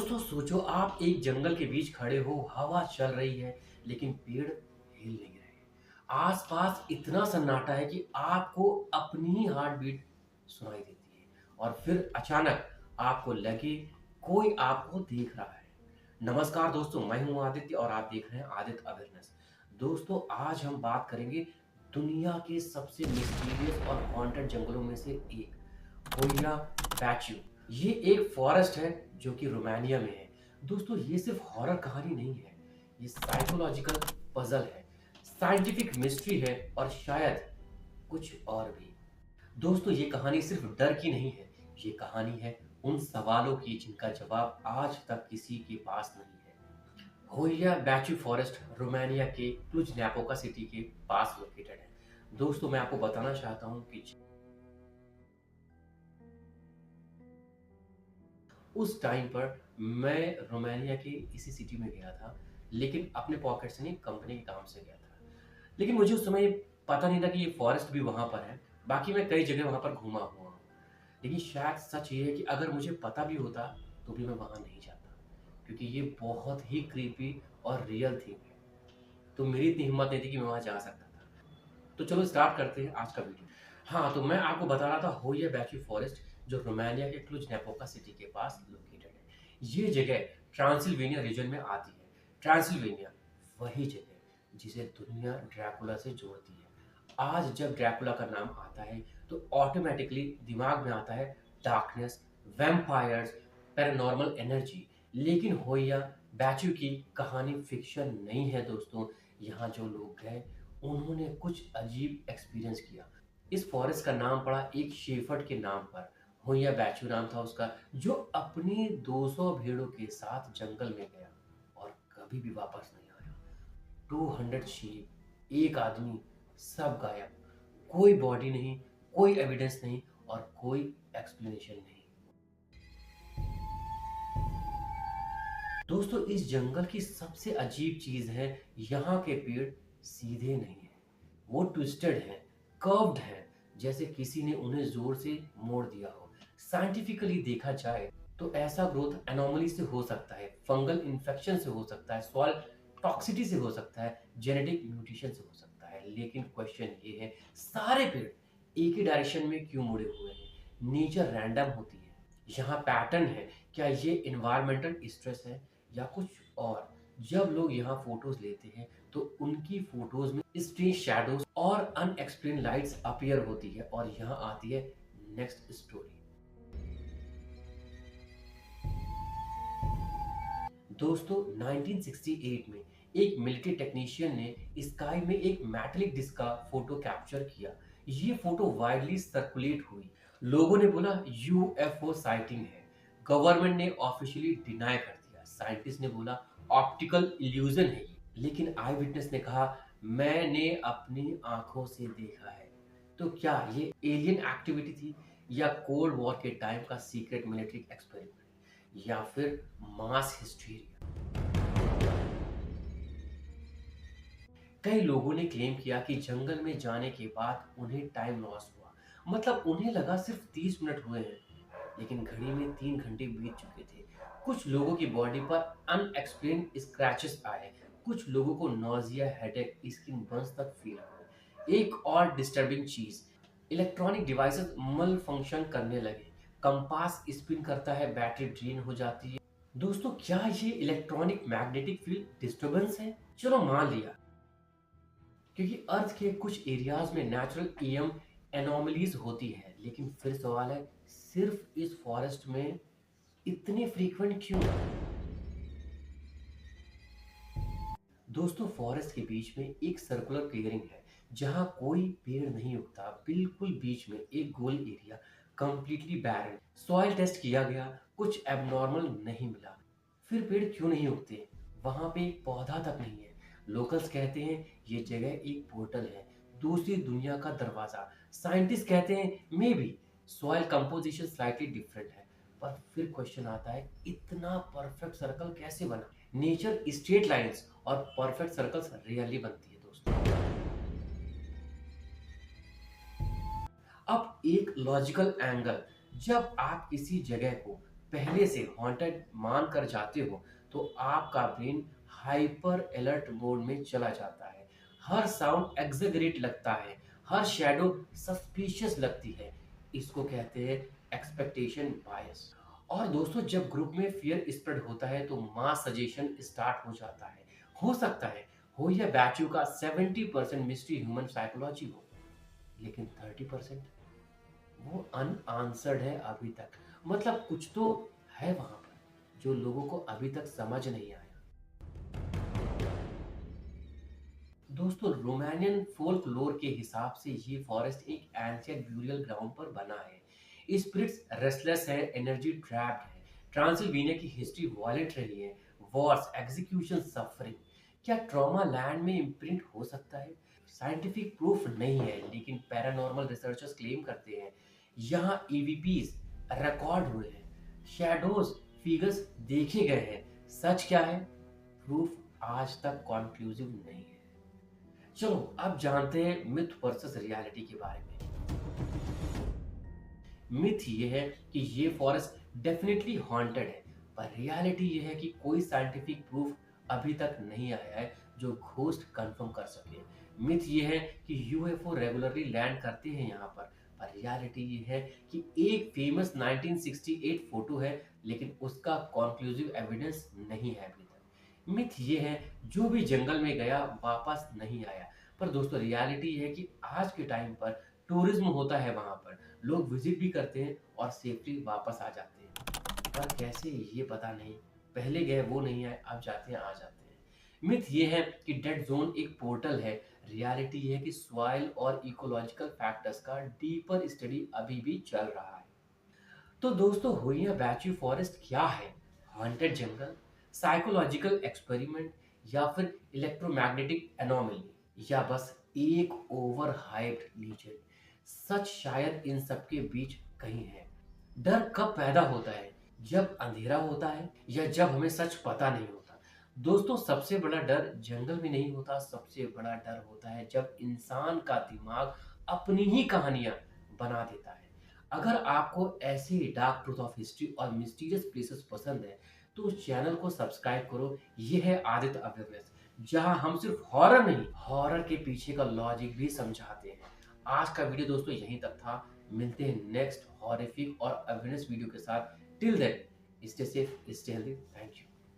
दोस्तों सोचो आप एक जंगल के बीच खड़े हो, हवा चल रही है लेकिन पेड़ हिल नहीं रहे। आसपास इतना सन्नाटा है कि आपको अपनी ही हार्ट बीट सुनाई देती है और फिर अचानक आपको लगे कोई आपको देख रहा है। नमस्कार दोस्तों, मैं हूं आदित्य और आप देख रहे हैं आदित्य अवेयरनेस। दोस्तों आज हम बात करेंगे दुनिया के सबसे मिस्टीरियस और हॉन्टेड जंगलों में से एक, होया बैचू। ये एक फॉरेस्ट है जो कि रोमानिया में है। दोस्तों ये सिर्फ हॉरर कहानी नहीं है, ये साइकोलॉजिकल पजल है, साइंटिफिक मिस्ट्री है और शायद कुछ और भी। दोस्तों ये कहानी सिर्फ डर की नहीं है, ये कहानी है उन सवालों की जिनका जवाब आज तक किसी के पास नहीं है। होया बैचू फॉरेस्ट रोमानिया के क्लुज नैपोका सिटी के पास लोकेटेड है। दोस्तों मैं आपको बताना चाहता हूँ कि उस टाइम पर मैं रोमानिया के इसी सिटी में गया था, लेकिन अपने पॉकेट से नहीं, कंपनी के काम से गया था। लेकिन मुझे उस समय पता नहीं था कि ये फॉरेस्ट भी वहाँ पर है। बाकी मैं कई जगह वहाँ पर घूमा हुआ हूँ, लेकिन शायद सच ये है कि अगर मुझे पता भी होता तो भी मैं वहाँ नहीं जाता, क्योंकि ये बहुत ही क्रीपी और रियल थी। तो मेरी इतनी हिम्मत नहीं थी कि मैं वहाँ जा सकता था। तो चलो स्टार्ट करते हैं आज का वीडियो। हाँ, तो मैं आपको बता रहा था होया बैचू फॉरेस्ट जो रोमानिया के क्लुज नेपोका सिटी के पास लोकेटेड है। ये जगह ट्रांसिल्वेनिया रीजन में आती है। ट्रांसिल्वेनिया वही जगह जिसे दुनिया ड्रैकुला से जोड़ती है। आज जब ड्रैकुला का नाम आता है तो ऑटोमेटिकली दिमाग में आता है डार्कनेस, वैम्पायर्स, पैरानॉर्मल एनर्जी। लेकिन होया बैचू की कहानी फिक्शन नहीं है दोस्तों। यहाँ जो लोग गए उन्होंने कुछ अजीब एक्सपीरियंस किया। इस फॉरेस्ट का नाम पड़ा एक शेफर्ड के नाम पर। होया बैचू नाम था उसका, जो अपनी 200 भेड़ों के साथ जंगल में गया और कभी भी वापस नहीं आया। 200 शीप, एक आदमी, सब गायब। कोई बॉडी नहीं, कोई एविडेंस नहीं और कोई एक्सप्लेनेशन नहीं। दोस्तों इस जंगल की सबसे अजीब चीज है, यहाँ के पेड़ सीधे नहीं है, वो ट्विस्टेड हैं, कर्व्ड हैं, जैसे किसी ने उन्हें जोर से मोड़ दिया हो। साइंटिफिकली देखा जाए तो ऐसा ग्रोथ एनोमली से हो सकता है, फंगल इन्फेक्शन से हो सकता है, सॉइल टॉक्सिटी से हो सकता है, जेनेटिक म्यूटेशन से हो सकता है। लेकिन क्वेश्चन ये है, सारे पेड़ एक ही डायरेक्शन में क्यों मुड़े हुए हैं? नेचर रैंडम होती है, यहाँ पैटर्न है। क्या ये इन्वायरमेंटल स्ट्रेस है या कुछ और? जब लोग यहाँ फोटोज लेते हैं तो उनकी फोटोज में स्ट्रेंज शैडोज और अनएक्सप्लेन लाइट्स अपीयर होती है। और यहाँ आती है नेक्स्ट स्टोरी। दोस्तों 1968 में एक मिलिट्री टेक्नीशियन ने स्काई में एक मेटालिक डिस्क का फोटो कैप्चर किया। ये फोटो वाइडली सर्कुलेट हुई। लोगों ने बोला यूएफओ साइटिंग है। गवर्नमेंट ने ऑफिशियली डिनाई कर दिया। साइंटिस्ट ने बोला ऑप्टिकल इल्यूजन है ये। लेकिन आई विटनेस ने कहा मैंने अपनी आंखों से देखा है। तो क्या ये एलियन एक्टिविटी थी, या कोल्ड वॉर के टाइम का सीक्रेट मिलिट्री एक्सपेरिमेंट, या फिर मास हिस्टीरिया? कई लोगों ने क्लेम किया कि जंगल में जाने के बाद उन्हें टाइम लॉस हुआ। मतलब उन्हें लगा सिर्फ 30 मिनट हुए हैं, लेकिन घड़ी में 3 घंटे बीत चुके थे। कुछ लोगों की बॉडी पर अनएक्सप्लेन स्क्रैचेस आए, कुछ लोगों को नोजिया, हेडेक, स्किन बर्न्स तक फील हुए। एक और डिस्टर्बिंग चीज, इलेक्ट्रॉनिक डिवाइसेस मल फंक्शन करने लगे। कंपास स्पिन करता है, बैटरी ड्रेन हो जाती है। दोस्तों क्या ये इलेक्ट्रॉनिक मैग्नेटिक फील्ड डिस्टरबेंस है? चलो मान लिया, क्योंकि अर्थ के कुछ एरियाज में नेचुरल ईएम एनोमलीज होती है। लेकिन फिर सवाल है, सिर्फ इस फॉरेस्ट में इतने फ्रीक्वेंट क्यों? दोस्तों फॉरेस्ट के बीच में एक सर्कुलर क्लियरिंग है जहां कोई पेड़ नहीं उगता। बिल्कुल बीच में एक गोल एरिया, कंप्लीटली बैरन। सॉइल टेस्ट किया गया, कुछ एबनॉर्मल नहीं मिला। फिर पेड़ क्यों नहीं उगते? वहां पे एक पौधा तक नहीं है। लोकल्स कहते हैं ये जगह एक पोर्टल है, दूसरी दुनिया का दरवाजा। साइंटिस्ट कहते हैं may be soil composition slightly different है। पर फिर क्वेश्चन आता है, इतना परफेक्ट सर्कल कैसे बना? नेचर स्ट्रेट लाइंस और परफेक्ट सर्कल्स रियली बनती है दोस्तों। अब एक लॉजिकल एंगल, जब आप किसी जगह को पहले से हॉन्टेड मान कर जाते हो तो आपका ब्रेन हाइपर अलर्ट मोड में चला जाता है। हर साउंड एग्जेगरेट लगता है, हर शैडो सस्पिशियस लगती है। इसको कहते हैं एक्सपेक्टेशन बायस। और दोस्तों, जब ग्रुप में फियर स्प्रेड होता है तो मास सजेशन स्टार्ट हो जाता है। हो सकता है हो या बैचू का 70% मिस्ट्री ह्यूमन साइकोलॉजी हो, लेकिन 30% वो अनआंसर्ड है अभी तक। मतलब कुछ तो है वहां पर जो लोगों को अभी तक समझ नहीं आया। दोस्तों, रोमानियन फोल्कलोर के हिसाब से ये फॉरेस्ट एक एंशिएंट ब्यूरियल ग्राउंड पर बना है। स्पिरिट्स रेस्टलेस है, एनर्जी ट्रैप्ड है। ट्रांसिल्वेनिया की हिस्ट्री वॉयलेंट रही है, वॉर्स, एग्जीक्यूशन, सफरिंग। क्या ट्रॉमा लैंड में इम्प्रिंट हो सकता है? साइंटिफिक प्रूफ नहीं है, लेकिन पैरानॉर्मल रिसर्चर्स क्लेम करते हैं यहाँ ईवीपीज रिकॉर्ड हुए हैं, शैडोज, फिगर्स देखे गए हैं। सच क्या है? प्रूफ आज तक कॉन्क्लूसिव नहीं है। चलो अब जानते हैं मिथ वर्सेस रियलिटी के बारे में। मिथ ये है कि ये फॉरेस्ट डेफिनेटली हॉन्टेड है, पर रियलिटी ये है कि कोई साइंटिफिक प्रूफ अभी तक नहीं आया है जो घोस्ट कंफर्म कर सके। मिथ ये है कि यूएफओ रेगुलरली लैंड करते हैं यहाँ पर रियलिटी ये है कि एक फेमस 1968 फोटो है, लेकिन उसका कॉन्क्लूसिव एविडेंस नहीं है अभी तक। मिथ ये है जो भी जंगल में गया वापस नहीं आया। पर दोस्तों, रियलिटी ये है कि आज के टाइम पर टूरिज्म होता है वहां पर, लोग विजिट भी करते हैं और सेफली वापस आ जाते हैं। पर कैसे ये पता नहीं, पहले गए वो नहीं आए, अब जाते हैं आ जाते हैं। मिथ ये है कि डेड जोन एक पोर्टल है। रियलिटी ये है कि सॉइल और इकोलॉजिकल फैक्टर्स का डीपर स्टडी अभी भी चल रहा है। तो दोस्तों, हुइया बैचू फॉरेस्ट क्या है? हॉन्टेड जंगल, साइकोलॉजिकल एक्सपेरिमेंट, या फिर इलेक्ट्रोमैग्नेटिक एनोमली, या बस एक ओवर हाइप्ड लीजेंड? सच शायद इन सब के बीच कहीं है। डर कब पैदा होता है? जब अंधेरा होता है या जब हमें सच पता नहीं होता? दोस्तों, सबसे बड़ा डर जंगल में नहीं होता, सबसे बड़ा डर होता है जब इंसान का दिमाग अपनी ही कहानियां बना देता है। अगर आपको ऐसे डार्क ट्रूथ ऑफ हिस्ट्री और मिस्टीरियस प्लेसेस पसंद है तो उस चैनल को सब्सक्राइब करो। ये है आदित्य अवेयरनेस, जहां हम सिर्फ हॉरर नहीं, हॉरर के पीछे का लॉजिक भी समझाते हैं। आज का वीडियो दोस्तों यहीं तक था। मिलते हैं नेक्स्ट हॉरिफिक और अवेयरनेस वीडियो के साथ। Till then, stay safe, stay healthy. Thank you.